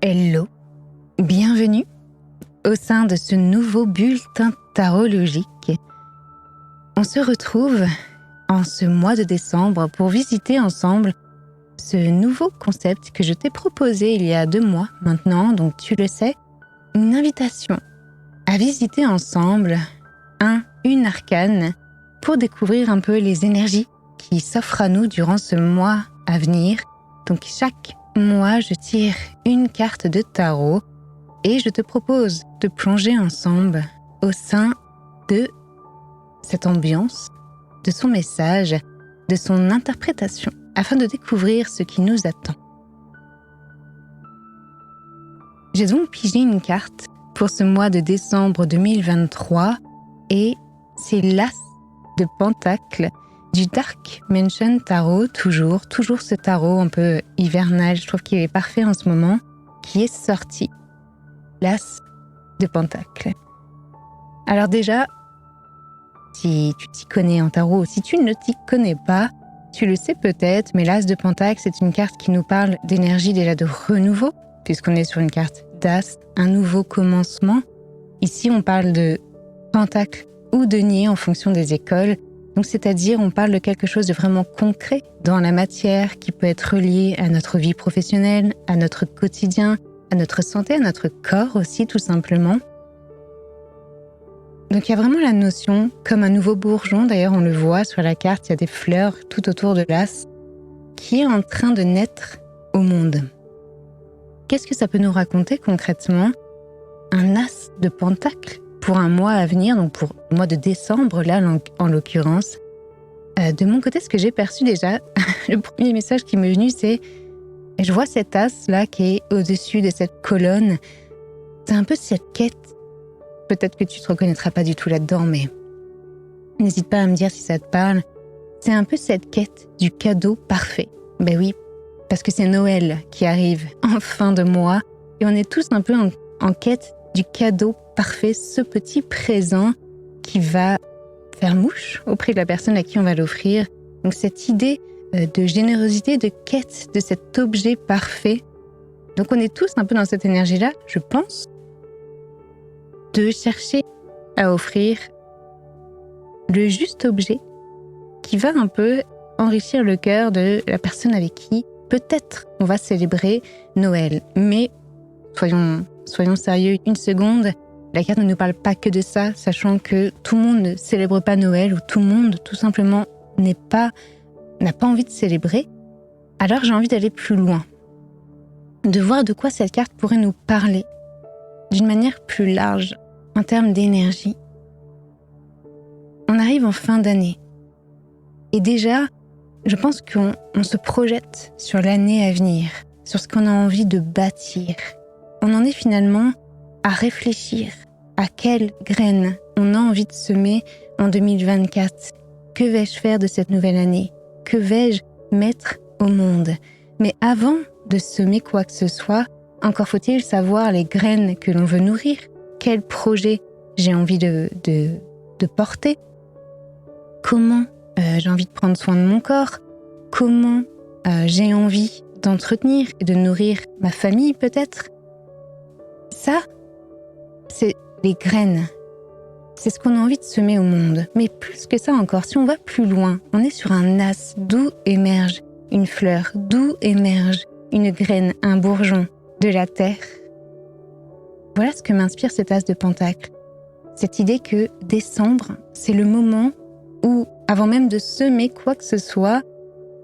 Hello, bienvenue au sein de ce nouveau bulletin tarologique. On se retrouve en ce mois de décembre pour visiter ensemble ce nouveau concept que je t'ai proposé il y a 2 mois maintenant, donc tu le sais, une invitation à visiter ensemble une arcane pour découvrir un peu les énergies qui s'offrent à nous durant ce mois à venir. Donc chaque mois, je tire une carte de tarot et je te propose de plonger ensemble au sein de cette ambiance, de son message, de son interprétation, afin de découvrir ce qui nous attend. J'ai donc pigé une carte pour ce mois de décembre 2023 et c'est l'As de Pentacle du Dark Mansion Tarot, toujours ce tarot un peu hivernal, je trouve qu'il est parfait en ce moment, qui est sorti. L'As de Pentacle. Alors déjà, si tu t'y connais en tarot, si tu ne t'y connais pas, tu le sais peut-être, mais l'As de Pentacle, c'est une carte qui nous parle d'énergie déjà de renouveau, puisqu'on est sur une carte d'As, un nouveau commencement. Ici, on parle de Pentacle ou denier en fonction des écoles. Donc, c'est-à-dire, on parle de quelque chose de vraiment concret dans la matière qui peut être relié à notre vie professionnelle, à notre quotidien, à notre santé, à notre corps aussi, tout simplement. Donc, il y a vraiment la notion, comme un nouveau bourgeon, d'ailleurs, on le voit sur la carte, il y a des fleurs tout autour de l'As, qui est en train de naître au monde. Qu'est-ce que ça peut nous raconter concrètement ? Un As de Pentacle pour un mois à venir, donc pour le mois de décembre, là, en l'occurrence. De mon côté, ce que j'ai perçu déjà, le premier message qui m'est venu, c'est je vois cet As-là qui est au-dessus de cette colonne. C'est un peu cette quête. Peut-être que tu te reconnaîtras pas du tout là-dedans, mais n'hésite pas à me dire si ça te parle. C'est un peu cette quête du cadeau parfait. Ben oui, parce que c'est Noël qui arrive en fin de mois et on est tous un peu en quête du cadeau parfait, ce petit présent qui va faire mouche auprès de la personne à qui on va l'offrir. Donc cette idée de générosité, de quête de cet objet parfait. Donc on est tous un peu dans cette énergie-là, je pense, de chercher à offrir le juste objet qui va un peu enrichir le cœur de la personne avec qui peut-être on va célébrer Noël. Mais soyons sérieux une seconde, la carte ne nous parle pas que de ça, sachant que tout le monde ne célèbre pas Noël ou tout le monde tout simplement n'a pas envie de célébrer. Alors j'ai envie d'aller plus loin, de voir de quoi cette carte pourrait nous parler d'une manière plus large en termes d'énergie. On arrive en fin d'année et déjà, je pense qu'on se projette sur l'année à venir, sur ce qu'on a envie de bâtir. On en est finalement à réfléchir à quelles graines on a envie de semer en 2024. Que vais-je faire de cette nouvelle année ? Que vais-je mettre au monde ? Mais avant de semer quoi que ce soit, encore faut-il savoir les graines que l'on veut nourrir, quel projet j'ai envie de porter, comment j'ai envie de prendre soin de mon corps, comment j'ai envie d'entretenir et de nourrir ma famille peut-être. Ça, c'est les graines. C'est ce qu'on a envie de semer au monde. Mais plus que ça encore, si on va plus loin, on est sur un As d'où émerge une fleur, d'où émerge une graine, un bourgeon de la terre. Voilà ce que m'inspire cet As de Pentacle. Cette idée que décembre, c'est le moment où, avant même de semer quoi que ce soit,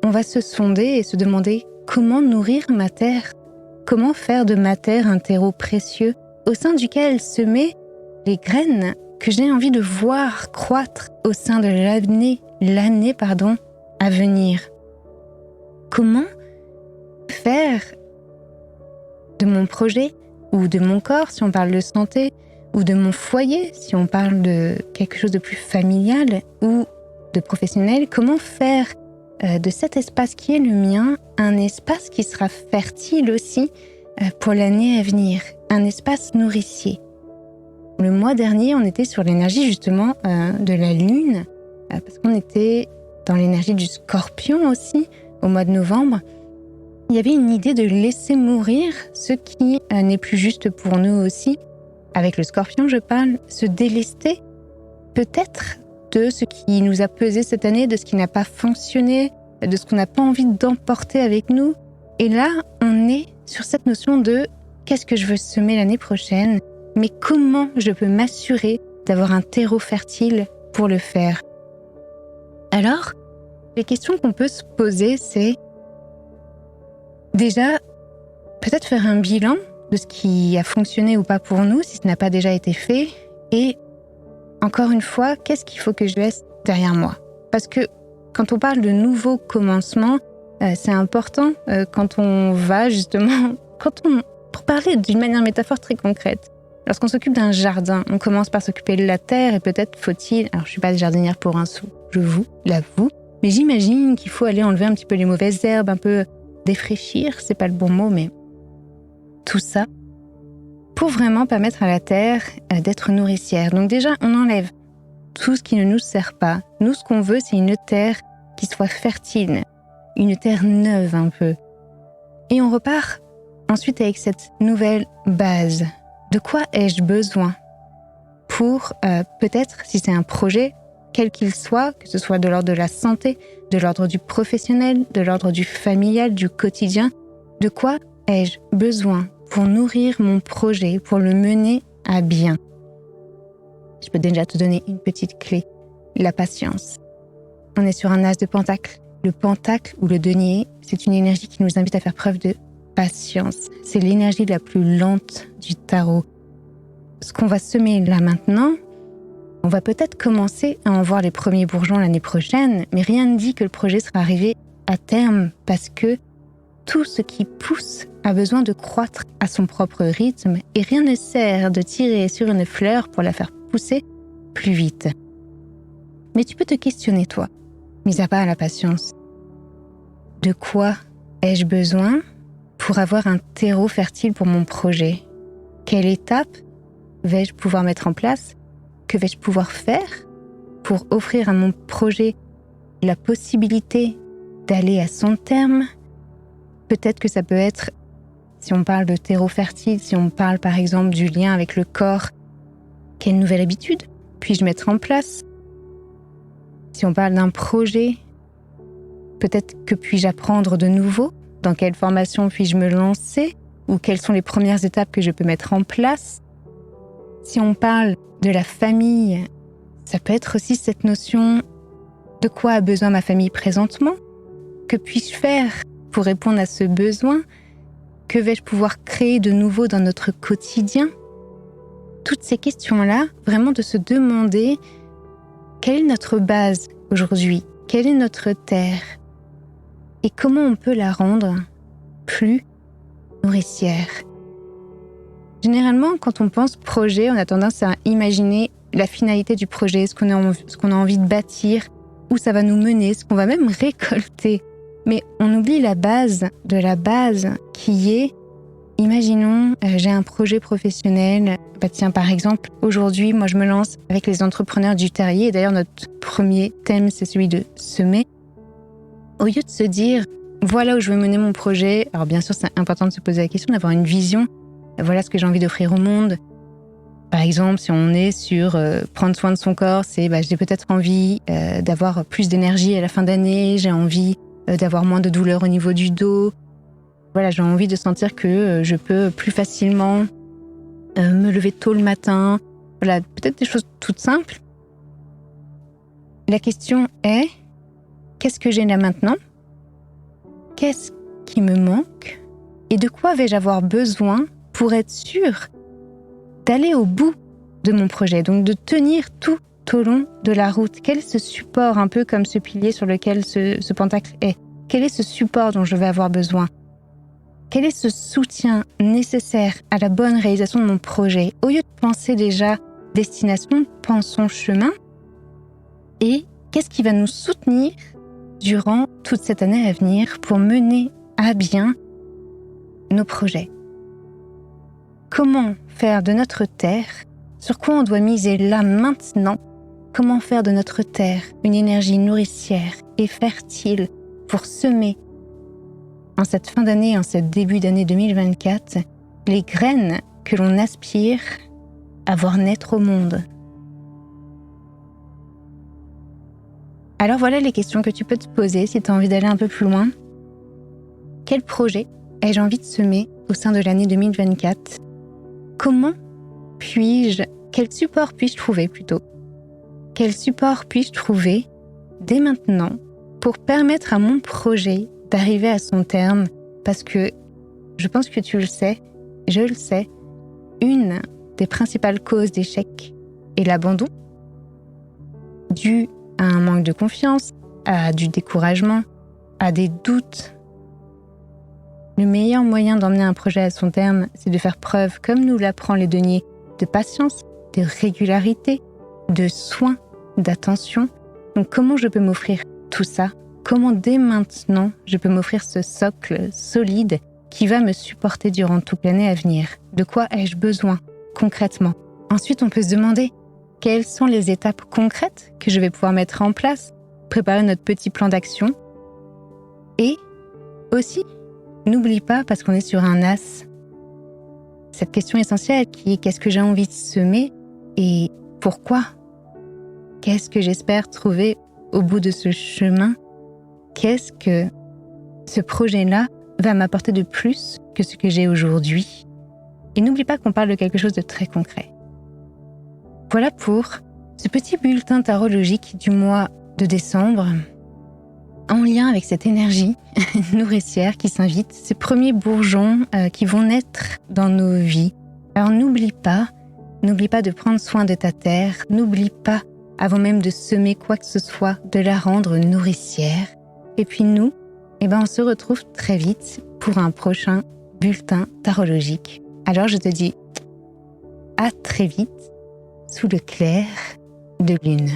on va se sonder et se demander comment nourrir ma terre. Comment faire de ma terre un terreau précieux au sein duquel semer les graines que j'ai envie de voir croître au sein de l'année à venir. Comment faire de mon projet ou de mon corps, si on parle de santé, ou de mon foyer, si on parle de quelque chose de plus familial ou de professionnel, comment faire de cet espace qui est le mien, un espace qui sera fertile aussi pour l'année à venir, un espace nourricier. Le mois dernier, on était sur l'énergie justement de la Lune, parce qu'on était dans l'énergie du Scorpion aussi, au mois de novembre. il y avait une idée de laisser mourir ce qui n'est plus juste pour nous aussi. Avec le Scorpion, je parle, se délester peut-être de ce qui nous a pesé cette année, de ce qui n'a pas fonctionné, de ce qu'on n'a pas envie d'emporter avec nous. Et là, on est sur cette notion de qu'est-ce que je veux semer l'année prochaine, mais comment je peux m'assurer d'avoir un terreau fertile pour le faire. Alors, les questions qu'on peut se poser, c'est déjà, peut-être faire un bilan de ce qui a fonctionné ou pas pour nous, si ce n'a pas déjà été fait. Et encore une fois, qu'est-ce qu'il faut que je laisse derrière moi ? Parce que quand on parle de nouveaux commencements, c'est important quand on va justement... Pour parler d'une manière métaphore très concrète, lorsqu'on s'occupe d'un jardin, on commence par s'occuper de la terre et peut-être faut-il... Alors je ne suis pas jardinière pour un sou, je vous l'avoue, mais j'imagine qu'il faut aller enlever un petit peu les mauvaises herbes, un peu défraîchir, c'est pas le bon mot, mais tout ça pour vraiment permettre à la terre d'être nourricière. Donc déjà, on enlève tout ce qui ne nous sert pas. Nous, ce qu'on veut, c'est une terre qui soit fertile, une terre neuve un peu. Et on repart ensuite avec cette nouvelle base. De quoi ai-je besoin pour, peut-être, si c'est un projet, quel qu'il soit, que ce soit de l'ordre de la santé, de l'ordre du professionnel, de l'ordre du familial, du quotidien, de quoi ai-je besoin pour nourrir mon projet, pour le mener à bien? Je peux déjà te donner une petite clé, la patience. On est sur un as de pentacle. Le pentacle ou le denier, c'est une énergie qui nous invite à faire preuve de patience. C'est l'énergie la plus lente du tarot. Ce qu'on va semer là maintenant, on va peut-être commencer à en voir les premiers bourgeons l'année prochaine, mais rien ne dit que le projet sera arrivé à terme parce que tout ce qui pousse a besoin de croître à son propre rythme et rien ne sert de tirer sur une fleur pour la faire pousser plus vite. Mais tu peux te questionner toi, mis à part la patience. De quoi ai-je besoin pour avoir un terreau fertile pour mon projet? Quelle étape vais-je pouvoir mettre en place? Que vais-je pouvoir faire pour offrir à mon projet la possibilité d'aller à son terme? Peut-être que ça peut être, si on parle de terreau fertile, si on parle par exemple du lien avec le corps, quelle nouvelle habitude puis-je mettre en place? Si on parle d'un projet, peut-être que puis-je apprendre de nouveau? Dans quelle formation puis-je me lancer? Ou quelles sont les premières étapes que je peux mettre en place? Si on parle de la famille, ça peut être aussi cette notion de quoi a besoin ma famille présentement? Que puis-je faire pour répondre à ce besoin? Que vais-je pouvoir créer de nouveau dans notre quotidien? Toutes ces questions-là, vraiment de se demander quelle est notre base aujourd'hui? Quelle est notre terre? Et comment on peut la rendre plus nourricière? Généralement, quand on pense projet, on a tendance à imaginer la finalité du projet, ce qu'on a envie de bâtir, où ça va nous mener, ce qu'on va même récolter. Mais on oublie la base de la base qui est, imaginons, j'ai un projet professionnel. Tiens, par exemple, aujourd'hui, moi je me lance avec les entrepreneurs du terrier. Et d'ailleurs, notre premier thème, c'est celui de semer. Au lieu de se dire, voilà où je veux mener mon projet, alors bien sûr, c'est important de se poser la question, d'avoir une vision. Voilà ce que j'ai envie d'offrir au monde. Par exemple, si on est sur prendre soin de son corps, c'est j'ai peut-être envie d'avoir plus d'énergie à la fin d'année, j'ai envie d'avoir moins de douleurs au niveau du dos. Voilà, j'ai envie de sentir que je peux plus facilement me lever tôt le matin. Voilà, peut-être des choses toutes simples. La question est, qu'est-ce que j'ai là maintenant? Qu'est-ce qui me manque? Et de quoi vais-je avoir besoin pour être sûre d'aller au bout de mon projet, donc de tenir tout au long de la route? Quel est ce support, un peu comme ce pilier sur lequel ce pentacle est? Quel est ce support dont je vais avoir besoin? Quel est ce soutien nécessaire à la bonne réalisation de mon projet? Au lieu de penser déjà destination, pensons chemin. Et qu'est-ce qui va nous soutenir durant toute cette année à venir pour mener à bien nos projets? Comment faire de notre terre, sur quoi on doit miser là maintenant, comment faire de notre terre une énergie nourricière et fertile pour semer en cette fin d'année, en ce début d'année 2024, les graines que l'on aspire à voir naître au monde. Alors voilà les questions que tu peux te poser si tu as envie d'aller un peu plus loin. Quel projet ai-je envie de semer au sein de l'année 2024 ? Quel support puis-je trouver plutôt ? Quel support puis-je trouver dès maintenant pour permettre à mon projet d'arriver à son terme ? Parce que je pense que tu le sais, je le sais, une des principales causes d'échec est l'abandon, dû à un manque de confiance, à du découragement, à des doutes. Le meilleur moyen d'emmener un projet à son terme, c'est de faire preuve, comme nous l'apprend les deniers, de patience, de régularité, de soin, d'attention. Donc comment je peux m'offrir tout ça ? Comment dès maintenant je peux m'offrir ce socle solide qui va me supporter durant toute l'année à venir ? De quoi ai-je besoin concrètement ? Ensuite, on peut se demander quelles sont les étapes concrètes que je vais pouvoir mettre en place, préparer notre petit plan d'action. Et aussi, n'oublie pas, parce qu'on est sur un as, cette question essentielle qui est qu'est-ce que j'ai envie de semer et pourquoi ? Qu'est-ce que j'espère trouver au bout de ce chemin ? Qu'est-ce que ce projet-là va m'apporter de plus que ce que j'ai aujourd'hui ? Et n'oublie pas qu'on parle de quelque chose de très concret. Voilà pour ce petit bulletin tarologique du mois de décembre, en lien avec cette énergie nourricière qui s'invite, ces premiers bourgeons qui vont naître dans nos vies. Alors n'oublie pas de prendre soin de ta terre, n'oublie pas, avant même de semer quoi que ce soit, de la rendre nourricière. Et puis nous, on se retrouve très vite pour un prochain bulletin tarologique. Alors je te dis à très vite, sous le clair de lune.